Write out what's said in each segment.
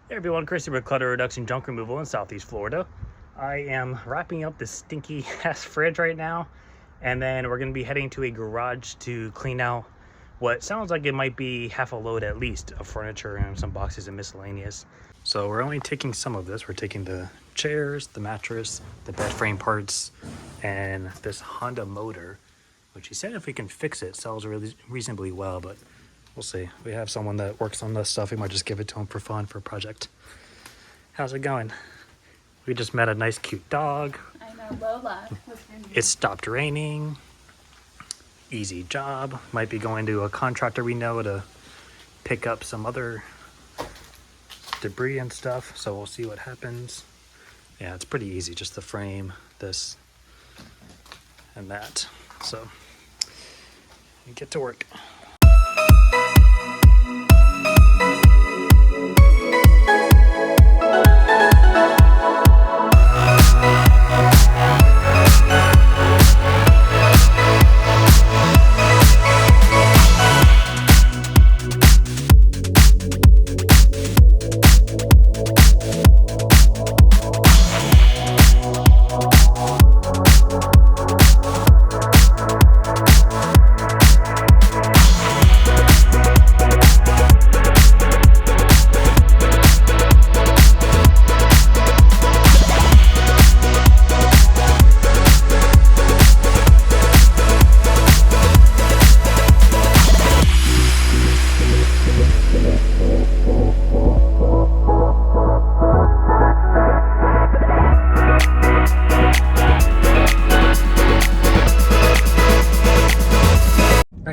Hey everyone, Christy with Clutter Reduction Junk Removal in Southeast Florida. I am wrapping up this stinky ass fridge right now, and then we're going to be heading to a garage to clean out what sounds like it might be half a load at least of furniture and some boxes and miscellaneous. So we're only taking some of this. We're taking the chairs, the mattress, the bed frame parts, and this Honda motor, which he said if we can fix it, sells really reasonably well, but we'll see. We have someone that works on this stuff. We might just give it to him for fun for a project. How's it going? We just met a nice cute dog. I know, Lola. What's her name? It stopped raining. Easy job. Might be going to a contractor we know to pick up some other debris and stuff. So we'll see what happens. Yeah, it's pretty easy. Just the frame, this, and that. So we get to work.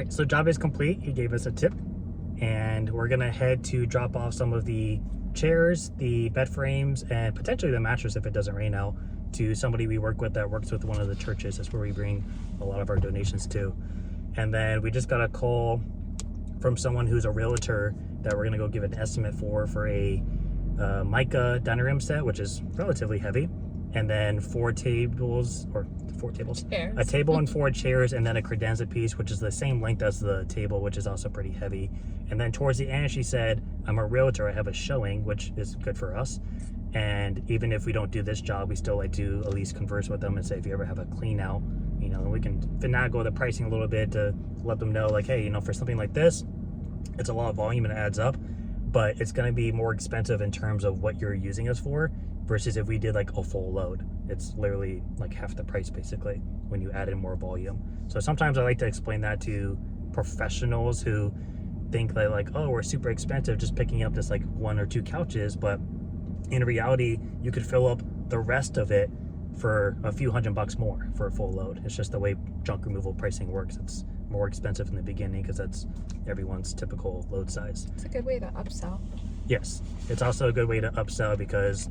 So job is complete. He gave us a tip, and we're gonna head to drop off some of the chairs, the bed frames, and potentially the mattress if it doesn't rain out, to somebody we work with that works with one of the churches. That's where we bring a lot of our donations to. And then we just got a call from someone who's a realtor that we're gonna go give an estimate for a mica dining room set, which is relatively heavy, and then four tables, Chairs. a table and four chairs, and then a credenza piece, which is the same length as the table, which is also pretty heavy. And then towards the end she said, I'm a realtor, I have a showing, which is good for us, and even if we don't do this job, we still like to at least converse with them and say, if you ever have a clean out, you know, we can finagle the pricing a little bit to let them know, like, hey, you know, for something like this, it's a lot of volume and it adds up, but it's going to be more expensive in terms of what you're using us for versus if we did like a full load. It's literally like half the price basically when you add in more volume. So sometimes I like to explain that to professionals who think that like, oh, we're super expensive just picking up this like one or two couches, but in reality you could fill up the rest of it for a few $100 more for a full load. It's just the way junk removal pricing works. It's more expensive in the beginning because that's everyone's typical load size. It's a good way to upsell. Yes, it's also a good way to upsell because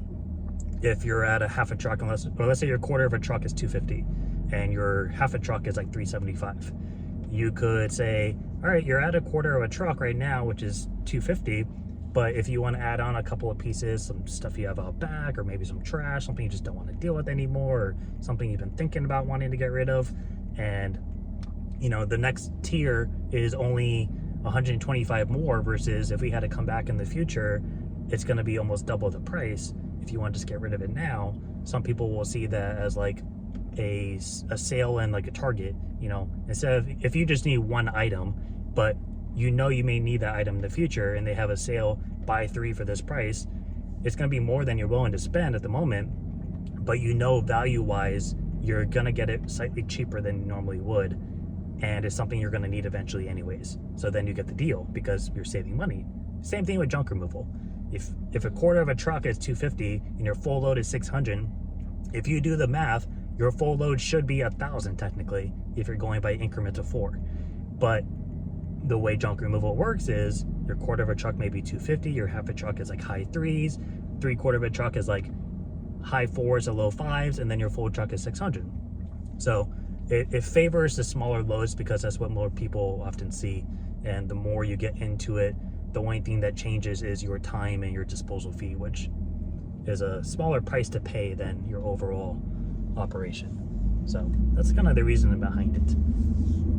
if you're at a half a truck, let's say your quarter of a truck is $250 and your half a truck is like $375, you could say, all right, you're at a quarter of a truck right now, which is $250, but if you want to add on a couple of pieces, some stuff you have out back, or maybe some trash, something you just don't want to deal with anymore, or something you've been thinking about wanting to get rid of, and you know, the next tier is only 125 more, versus if we had to come back in the future, it's going to be almost double the price. If you want to just get rid of it now, some people will see that as like a sale and like a target, you know, instead of, if you just need one item, but you know you may need that item in the future and they have a sale, buy 3 for this price, it's going to be more than you're willing to spend at the moment, but you know value wise you're going to get it slightly cheaper than you normally would, and it's something you're going to need eventually anyways. So then you get the deal because you're saving money. Same thing with junk removal. If a quarter of a truck is $250 and your full load is $600, if you do the math, your full load should be $1,000 technically if you're going by increments of 4. But the way junk removal works is your quarter of a truck may be $250, your half a truck is like high 3s, 3/4 of a truck is like high 4s to low 5s, and then your full truck is $600. So it favors the smaller loads because that's what more people often see, and the more you get into it, the only thing that changes is your time and your disposal fee, which is a smaller price to pay than your overall operation. So that's kind of the reason behind it.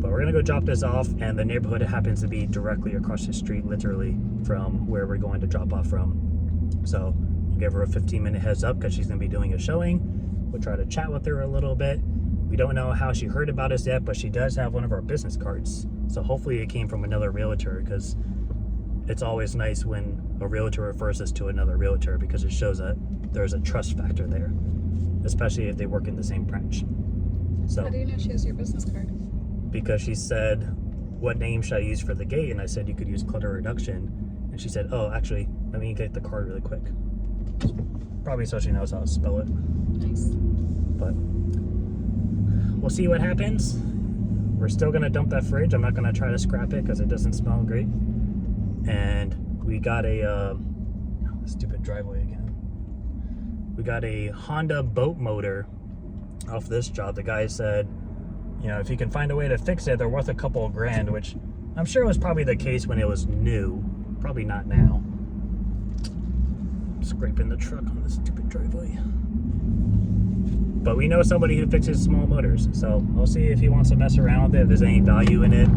But we're gonna go drop this off, and the neighborhood happens to be directly across the street, literally, from where we're going to drop off from. So we'll give her a 15-minute heads up because she's going to be doing a showing. We'll try to chat with her a little bit. We don't know how she heard about us yet, but she does have one of our business cards. So hopefully it came from another realtor, because it's always nice when a realtor refers us to another realtor, because it shows that there's a trust factor there, especially if they work in the same branch. So, how do you know she has your business card? Because she said, what name should I use for the gate? And I said, you could use clutter reduction. And she said, oh, actually, let me get the card really quick. Probably so she knows how to spell it. Nice. But we'll see what happens. We're still going to dump that fridge. I'm not going to try to scrap it because it doesn't smell great. And we got a stupid driveway again. We got a Honda boat motor off this job. The guy said, you know, if you can find a way to fix it, they're worth a couple of grand, which I'm sure was probably the case when it was new. Probably not now. I'm scraping the truck on this stupid driveway. But we know somebody who fixes small motors, so I'll see if he wants to mess around with it, if there's any value in it.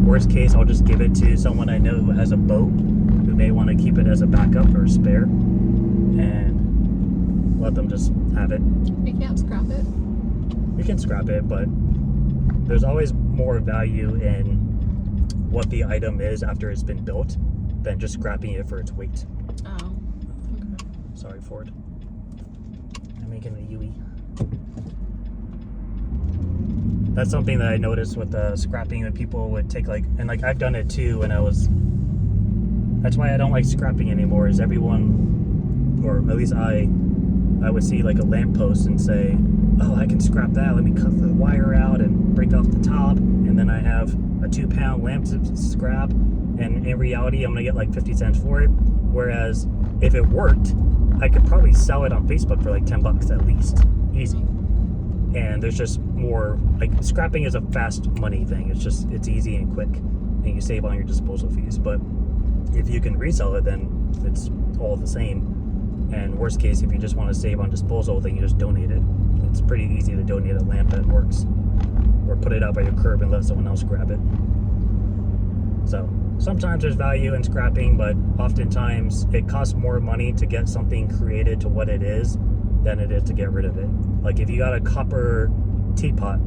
Worst case, I'll just give it to someone I know who has a boat, who may want to keep it as a backup or a spare, and let them just have it. You can't scrap it? We can scrap it, but there's always more value in what the item is after it's been built than just scrapping it for its weight. Oh, okay. Sorry, Ford. I'm making a Yui. That's something that I noticed with the scrapping, that people would take and I've done it too, and that's why I don't like scrapping anymore, is everyone, or at least I would see like a lamppost and say, oh, I can scrap that, let me cut the wire out and break off the top, and then I have a 2-pound lamp to scrap, and in reality I'm gonna get like 50 cents for it, whereas if it worked, I could probably sell it on Facebook for like $10 at least, easy. And there's just more, like, scrapping is a fast money thing. It's easy and quick, and you save on your disposal fees. But if you can resell it, then it's all the same. And worst case, if you just want to save on disposal, then you just donate it. It's pretty easy to donate a lamp that works, or put it out by your curb and let someone else grab it. So sometimes there's value in scrapping, but oftentimes it costs more money to get something created to what it is than it is to get rid of it. Like if you got a copper teapot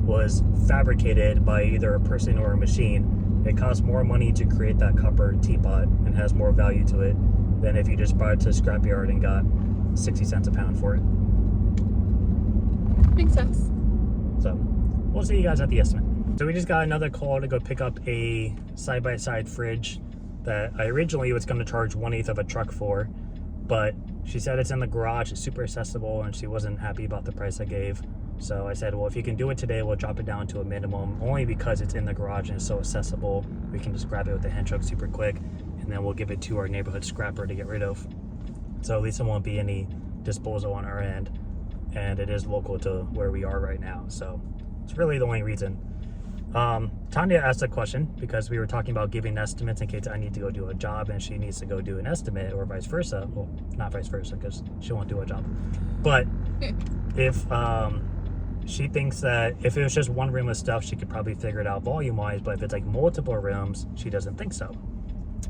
was fabricated by either a person or a machine. It costs more money to create that copper teapot and has more value to it than if you just brought it to a scrapyard and got 60 cents a pound for it. Makes sense. So we'll see you guys at the estimate. So we just got another call to go pick up a side-by-side fridge that I originally was going to charge 1/8 of a truck for, but she said it's in the garage, it's super accessible, and she wasn't happy about the price I gave. So I said, well, if you can do it today, we'll drop it down to a minimum, only because it's in the garage and it's so accessible. We can just grab it with the hand truck super quick, and then we'll give it to our neighborhood scrapper to get rid of. So at least there won't be any disposal on our end, and it is local to where we are right now. So it's really the only reason. Tanya asked a question because we were talking about giving estimates in case I need to go do a job and she needs to go do an estimate, or vice versa. Well, not vice versa, because she won't do a job. But if she thinks that if it was just one room of stuff, she could probably figure it out volume-wise, but if it's like multiple rooms, she doesn't think so.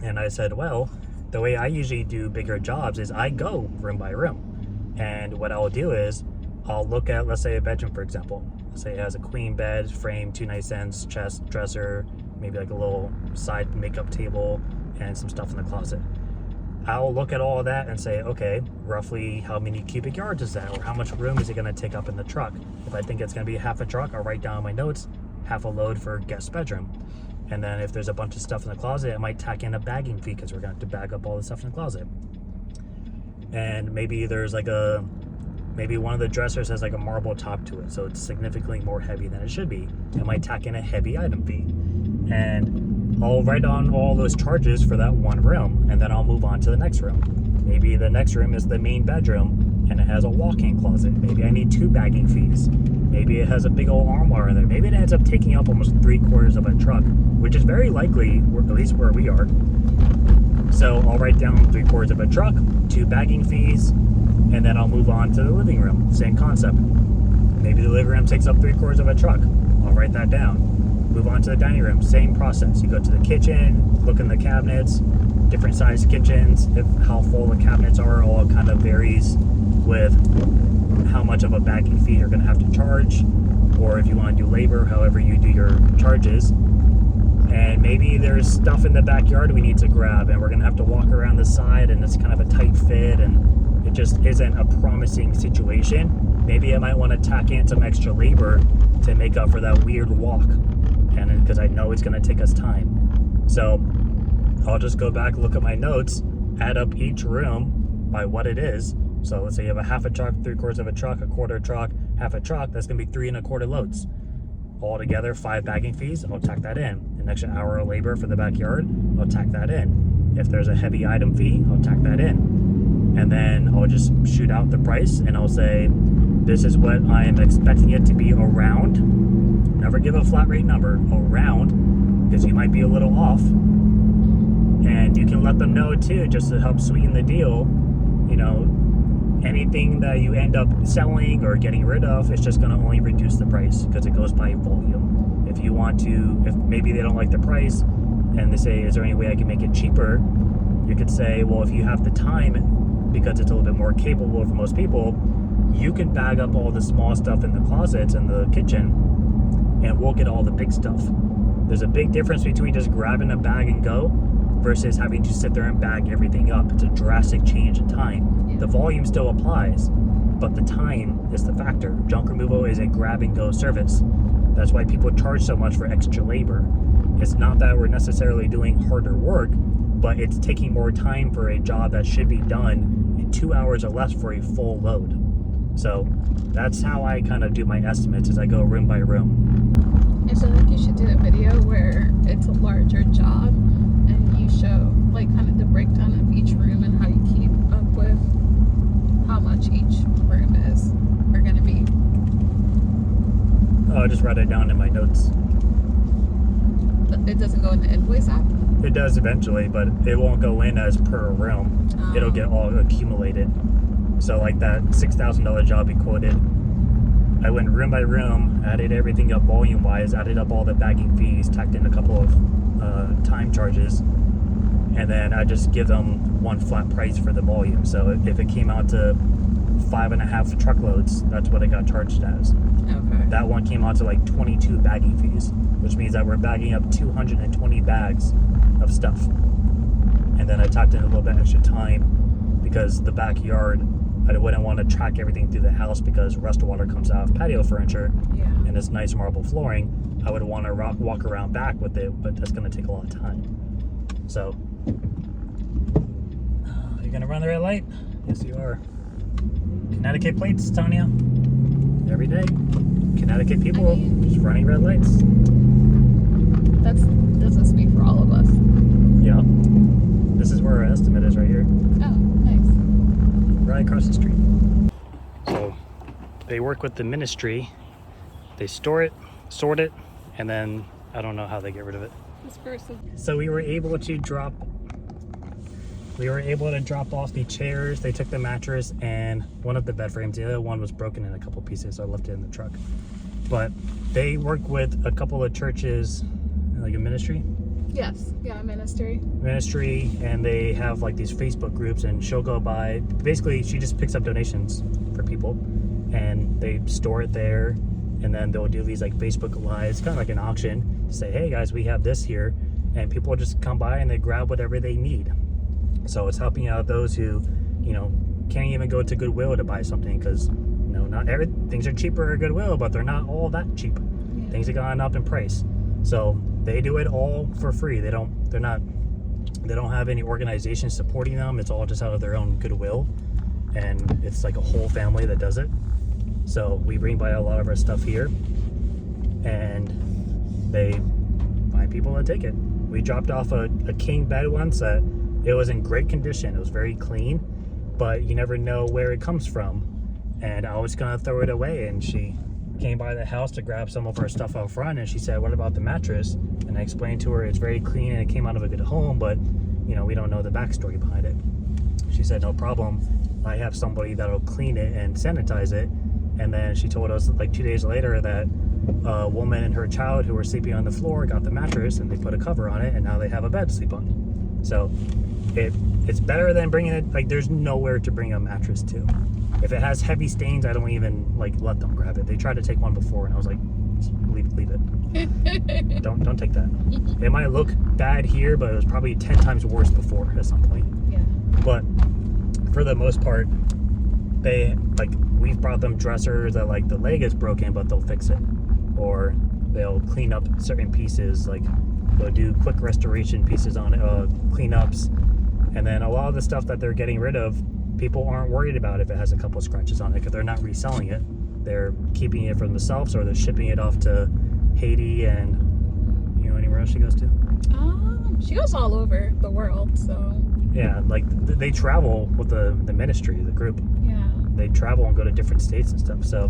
And I said, well, the way I usually do bigger jobs is I go room by room. And what I'll do is I'll look at, let's say, a bedroom, for example. Let's say it has a queen bed, frame, 2 nightstands, chest, dresser, maybe like a little side makeup table, and some stuff in the closet. I'll look at all of that and say, okay, roughly how many cubic yards is that? Or how much room is it gonna take up in the truck? If I think it's gonna be half a truck, I'll write down in my notes, half a load for guest bedroom. And then if there's a bunch of stuff in the closet, I might tack in a bagging fee, because we're gonna have to bag up all the stuff in the closet. And maybe there's like maybe one of the dressers has like a marble top to it, so it's significantly more heavy than it should be. I might tack in a heavy item fee. And I'll write on all those charges for that one room, and then I'll move on to the next room. Maybe the next room is the main bedroom and it has a walk-in closet. Maybe I need 2 bagging fees. Maybe it has a big old armoire in there. Maybe it ends up taking up almost 3/4 of a truck, which is very likely, or at least where we are. So I'll write down 3/4 of a truck, 2 bagging fees, and then I'll move on to the living room. Same concept. Maybe the living room takes up 3/4 of a truck. I'll write that down. Move on to the dining room. Same process. You go to the kitchen, look in the cabinets, different size kitchens, if how full the cabinets are, all kind of varies with how much of a bagging fee you're going to have to charge, or if you want to do labor, however you do your charges. And maybe there's stuff in the backyard we need to grab, and we're going to have to walk around the side, and it's kind of a tight fit, and it just isn't a promising situation. Maybe I might want to tack in some extra labor to make up for that weird walk, and because I know it's going to take us time. So I'll just go back, look at my notes, add up each room by what it is. So let's say you have a half a truck, 3/4 of a truck, a quarter truck, half a truck, that's gonna be 3 1/4 loads. Altogether, 5 bagging fees, I'll tack that in. An extra hour of labor for the backyard, I'll tack that in. If there's a heavy item fee, I'll tack that in. And then I'll just shoot out the price, and I'll say, this is what I am expecting it to be around. Never give a flat rate number, around, because you might be a little off. And you can let them know too, just to help sweeten the deal. You know, anything that you end up selling or getting rid of, it's just going to only reduce the price because it goes by volume. If you want to, if maybe they don't like the price and they say, is there any way I can make it cheaper? You could say, well, if you have the time, because it's a little bit more capable for most people, you can bag up all the small stuff in the closets and the kitchen, and we'll get all the big stuff. There's a big difference between just grabbing a bag and go versus having to sit there and bag everything up. It's a drastic change in time. The volume still applies, but the time is the factor. Junk removal is a grab and go service. That's why people charge so much for extra labor. It's not that we're necessarily doing harder work, but it's taking more time for a job that should be done in 2 hours or less for a full load. So that's how I kind of do my estimates, as I go room by room. I feel like you should do a video where it's a larger job and you show like kind of the breakdown of each room and how you keep up with how much each room is or going to be. I'll just write it down in my notes. It doesn't go in the Invoice app? It does eventually, but it won't go in as per room. Oh. It'll get all accumulated. So like that $6,000 job we quoted, I went room by room, added everything up volume wise, added up all the bagging fees, tacked in a couple of time charges, and then I just give them one flat price for the volume. So if it came out to 5.5 truckloads, that's what it got charged as. Okay. That one came out to like 22 bagging fees, which means that we're bagging up 220 bags of stuff. And then I tacked in a little bit extra time because the backyard, I wouldn't want to track everything through the house because rust water comes out of patio furniture. Yeah. And this nice marble flooring. I would want to walk around back with it, but that's going to take a lot of time. So, you're going to run the red light? Yes, you are. Connecticut plates, Tanya. Every day. Connecticut people just running red lights. That doesn't speak for all of us. Yeah. This is where our estimate is right here. Oh, nice. Right across the street. So they work with the ministry. They store it, sort it, and then I don't know how they get rid of it. This person. So we were able to drop off the chairs. They took the mattress and one of the bed frames. The other one was broken in a couple pieces, so I left it in the truck. But they work with a couple of churches, like a ministry. Yes. Yeah, ministry. And they have like these Facebook groups, and she'll go by. Basically, she just picks up donations for people, and they store it there. And then they'll do these like Facebook lives, kind of like an auction, to say, hey guys, we have this here, and people just come by and they grab whatever they need. So it's helping out those who, you know, can't even go to Goodwill to buy something because, you know, not things are cheaper at Goodwill, but they're not all that cheap. Yeah. Things have gone up in price. So they do it all for free. They don't have any organization supporting them. It's all just out of their own goodwill, and it's like a whole family that does it. So we bring by a lot of our stuff here, and they find people that take it. We dropped off a king bed once that it was in great condition. It was very clean, but you never know where it comes from. And I was gonna throw it away, and she came by the house to grab some of our stuff out front, and she said, what about the mattress? And I explained to her it's very clean and it came out of a good home, but you know, we don't know the backstory behind it. She said, no problem. I have somebody that'll clean it and sanitize it. And then she told us like 2 days later that a woman and her child who were sleeping on the floor got the mattress and they put a cover on it, and now they have a bed to sleep on. So It's better than bringing it, like there's nowhere to bring a mattress to. If it has heavy stains, I don't even like let them grab it. They tried to take one before and I was like, leave it. Don't take that. It might look bad here, but it was probably 10 times worse before at some point. Yeah. But for the most part, we've brought them dressers that like the leg is broken, but they'll fix it. Or they'll clean up certain pieces, like they'll do quick restoration pieces on it, cleanups. And then a lot of the stuff that they're getting rid of, people aren't worried about if it has a couple scratches on it because they're not reselling it. They're keeping it for themselves, or they're shipping it off to Haiti and anywhere else she goes to. She goes all over the world, so. Yeah, like they travel with the ministry, the group. Yeah. They travel and go to different states and stuff. So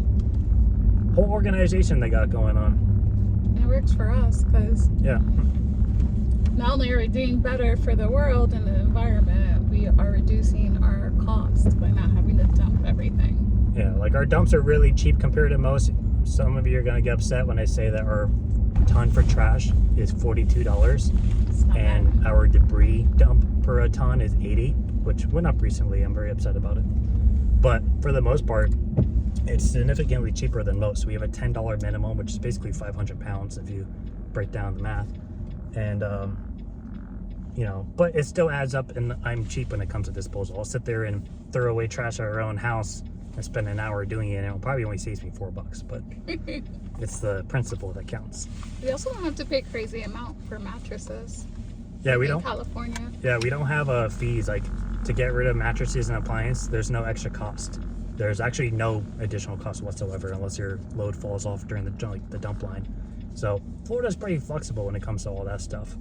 whole organization they got going on. And it works for us because Yeah. not only are we doing better for the world and the environment, we are reducing our costs by not having to dump everything. Yeah, like our dumps are really cheap compared to most. Some of you are gonna get upset when I say that our ton for trash is $42, It's not and bad. our debris dump per a ton is 80, which went up recently. I'm very upset about it. But for the most part, it's significantly cheaper than most. We have a $10 minimum, which is basically 500 pounds if you break down the math. And but it still adds up, and I'm cheap when it comes to disposal. I'll sit there and throw away trash at our own house and spend an hour doing it, and it'll probably only saves me $4, but it's the principle that counts. We also don't have to pay crazy amount for mattresses. Yeah, we in don't. California. Yeah, we don't have fees like to get rid of mattresses and appliance. There's no extra cost. There's actually no additional cost whatsoever unless your load falls off during the dump line. So Florida's pretty flexible when it comes to all that stuff.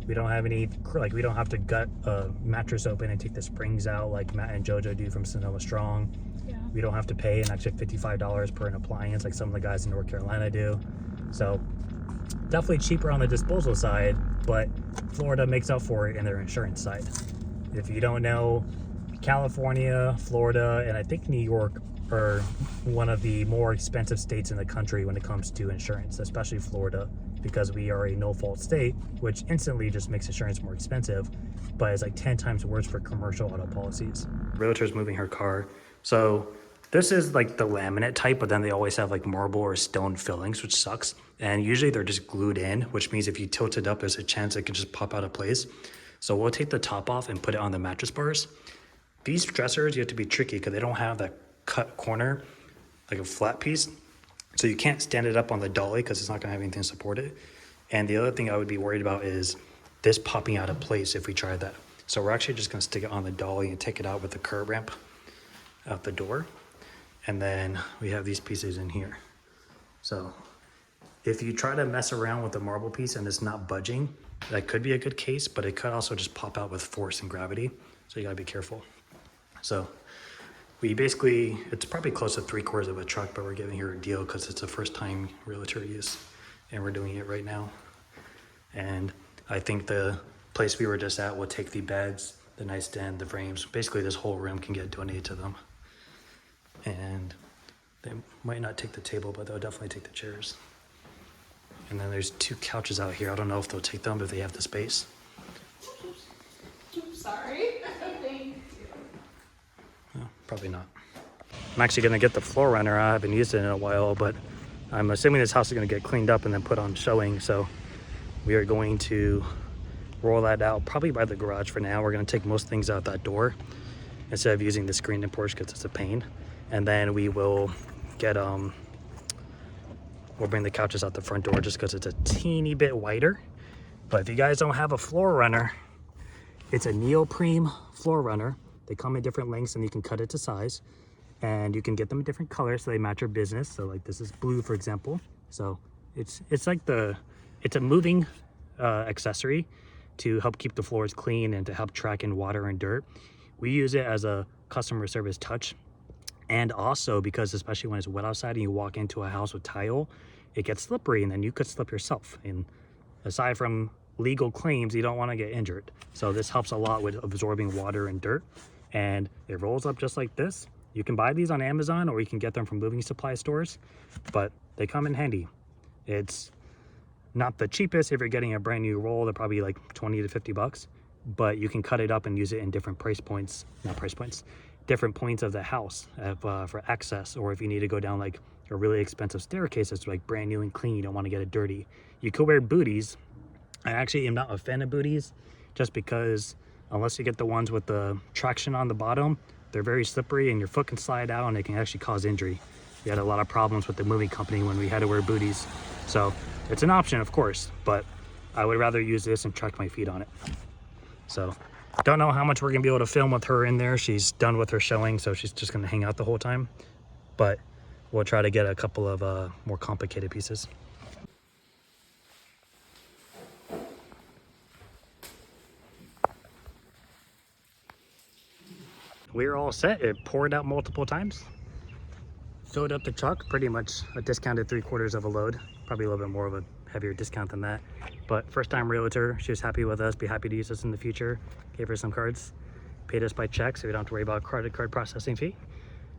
We don't have any, like we don't have to gut a mattress open and take the springs out like Matt and JoJo do from Sonoma Strong. Yeah. We don't have to pay an extra $55 per an appliance like some of the guys in North Carolina do. So definitely cheaper on the disposal side, but Florida makes up for it in their insurance side. If you don't know, California, Florida, and I think New York are one of the more expensive states in the country when it comes to insurance, especially Florida, because we are a no-fault state, which instantly just makes insurance more expensive, but it's like 10 times worse for commercial auto policies. Realtor's moving her car. So this is like the laminate type, but then they always have like marble or stone fillings, which sucks. And usually they're just glued in, which means if you tilt it up, there's a chance it could just pop out of place. So we'll take the top off and put it on the mattress bars. These dressers, you have to be tricky because they don't have that cut corner, like a flat piece. So you can't stand it up on the dolly because it's not gonna have anything to support it. And the other thing I would be worried about is this popping out of place if we tried that. So we're actually just gonna stick it on the dolly and take it out with the curb ramp out the door. And then we have these pieces in here. So if you try to mess around with the marble piece and it's not budging, that could be a good case, but it could also just pop out with force and gravity. So you gotta be careful. So we basically, it's probably close to 3/4 of a truck, but we're giving her a deal because it's a first time realtor use and we're doing it right now. And I think the place we were just at will take the beds, the nightstand, the frames. Basically this whole room can get donated to them. And they might not take the table, but they'll definitely take the chairs. And then there's 2 couches out here. I don't know if they'll take them if they have the space. Sorry. Thank you. Oh, probably not. I'm actually gonna get the floor runner. I haven't used it in a while, but I'm assuming this house is gonna get cleaned up and then put on showing. So we are going to roll that out probably by the garage for now. We're gonna take most things out that door instead of using the screen and porch because it's a pain. And then we will get, we'll bring the couches out the front door just because it's a teeny bit wider. But if you guys don't have a floor runner, it's a neoprene floor runner. They come in different lengths and you can cut it to size. And you can get them in different colors so they match your business. So like this is blue, for example. So it's like it's a moving accessory to help keep the floors clean and to help track in water and dirt. We use it as a customer service touch. And also because especially when it's wet outside and you walk into a house with tile, it gets slippery and then you could slip yourself. And aside from legal claims, you don't want to get injured. So this helps a lot with absorbing water and dirt. And it rolls up just like this. You can buy these on Amazon or you can get them from moving supply stores, but they come in handy. It's not the cheapest. If you're getting a brand new roll, they're probably like 20 to 50 bucks. but you can cut it up and use it in different different points of the house for access, or if you need to go down like a really expensive staircase that's like brand new and clean, you don't want to get it dirty. You could wear booties. I actually am not a fan of booties, just because unless you get the ones with the traction on the bottom, they're very slippery and your foot can slide out and it can actually cause injury. We had a lot of problems with the moving company when we had to wear booties. So it's an option, of course, but I would rather use this and track my feet on it. So don't know how much we're gonna be able to film with her in there. She's done with her showing, so she's just gonna hang out the whole time. But we'll try to get a couple of more complicated pieces. We're all set. It poured out multiple times. Filled up the truck, pretty much a discounted 3/4 of a load. Probably a little bit more of a heavier discount than that. But first time realtor, she was happy with us, be happy to use us in the future. Gave her some cards, paid us by check, so we don't have to worry about credit card processing fee.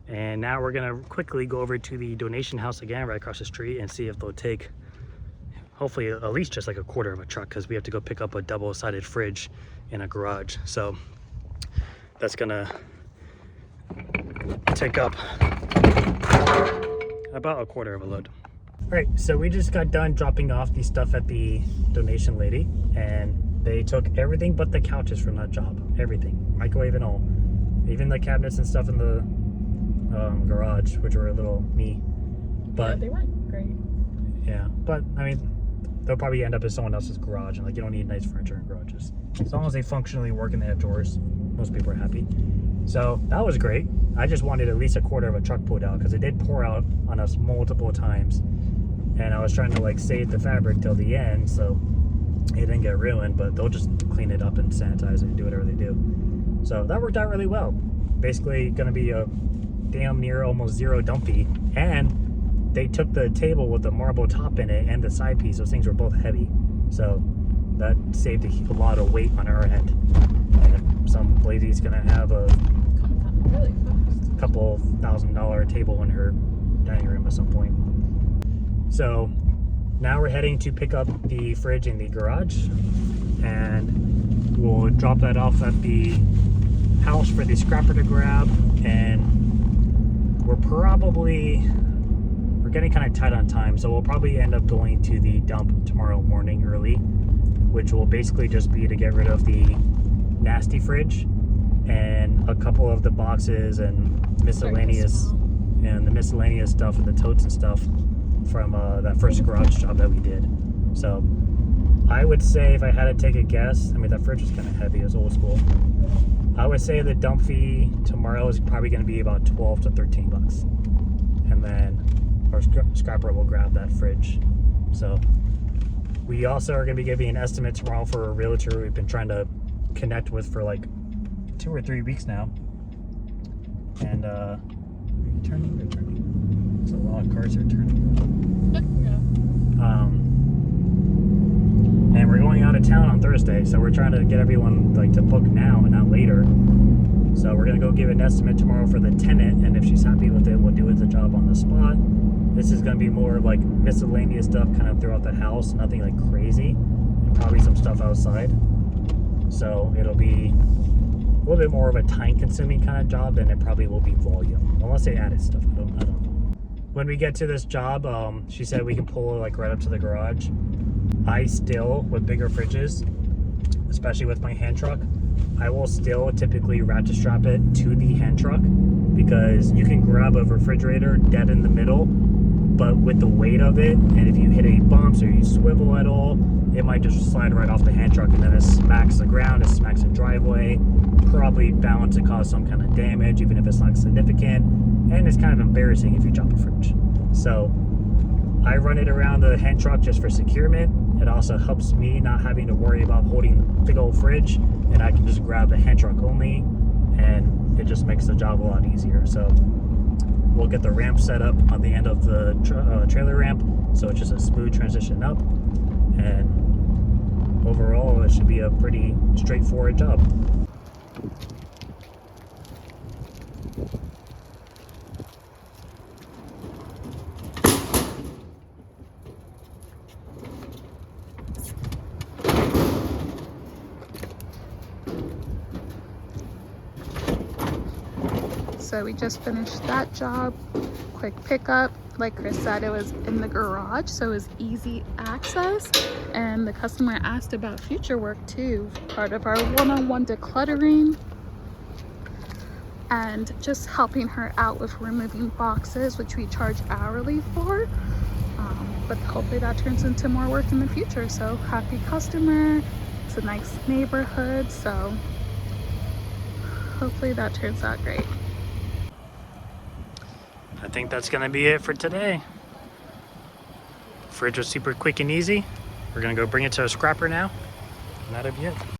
And now we're gonna quickly go over to the donation house again, right across the street, and see if they'll take, hopefully at least just like a 1/4 of a truck, because we have to go pick up a double-sided fridge in a garage. So that's gonna take up about a 1/4 of a load. All right, so we just got done dropping off the stuff at the donation lady, and they took everything but the couches from that job. Everything, microwave and all. Even the cabinets and stuff in the garage, which were a little me. But yeah, they weren't great. Yeah, but I mean, they'll probably end up in someone else's garage, and like you don't need nice furniture in garages. As long as they functionally work and they have drawers, most people are happy. So that was great. I just wanted at least a 1/4 of a truck pulled out because it did pour out on us multiple times. And I was trying to like save the fabric till the end so it didn't get ruined, but they'll just clean it up and sanitize it and do whatever they do. So that worked out really well. Basically gonna be a damn near almost zero dump fee. And they took the table with the marble top in it and the side piece. Those things were both heavy. So that saved a lot of weight on our end. And some lady's gonna have a Really fast. couple $1,000 table in her dining room at some point. So now we're heading to pick up the fridge in the garage, and we'll drop that off at the house for the scrapper to grab. And we're getting kind of tight on time, so we'll probably end up going to the dump tomorrow morning early, which will basically just be to get rid of the nasty fridge and a couple of the boxes and miscellaneous stuff and the totes and stuff from that first garage job that we did. So I would say, if I had to take a guess, I mean that fridge was kind of heavy, it was old school. I would say the dump fee tomorrow is probably going to be about 12 to 13 bucks. And then our scrapper will grab that fridge. So we also are going to be giving an estimate tomorrow for a realtor we've been trying to connect with for like 2 or 3 weeks now. And are you turning or turning? It's a lot of cars are turning. And we're going out of town on Thursday, so we're trying to get everyone like to book now and not later. So we're gonna go give an estimate tomorrow for the tenant, and if she's happy with it, we'll do the job on the spot. This is gonna be more like miscellaneous stuff kind of throughout the house, nothing like crazy, and probably some stuff outside. So it'll be a little bit more of a time-consuming kind of job than it probably will be volume, unless they added stuff. I don't know. When we get to this job, she said we can pull it like right up to the garage. I still, with bigger fridges, especially with my hand truck, I will still typically ratchet strap it to the hand truck, because you can grab a refrigerator dead in the middle, but with the weight of it, and if you hit any bumps or you swivel at all, it might just slide right off the hand truck, and then it smacks the ground, it smacks the driveway, probably bound to cause some kind of damage, even if it's not significant, and it's kind of embarrassing if you drop a fridge. So I run it around the hand truck just for securement. It also helps me not having to worry about holding a big old fridge, and I can just grab the hand truck only, and it just makes the job a lot easier. So we'll get the ramp set up on the end of the trailer ramp, so it's just a smooth transition up, and overall it should be a pretty straightforward job. So we just finished that job. Quick pickup. Like Chris said, it was in the garage, so it was easy access. And the customer asked about future work too, part of our one-on-one decluttering and just helping her out with removing boxes, which we charge hourly for. But hopefully that turns into more work in the future. So happy customer. It's a nice neighborhood, so hopefully that turns out great. I think that's gonna be it for today. Fridge was super quick and easy. We're gonna go bring it to a scrapper now, and that'll be it.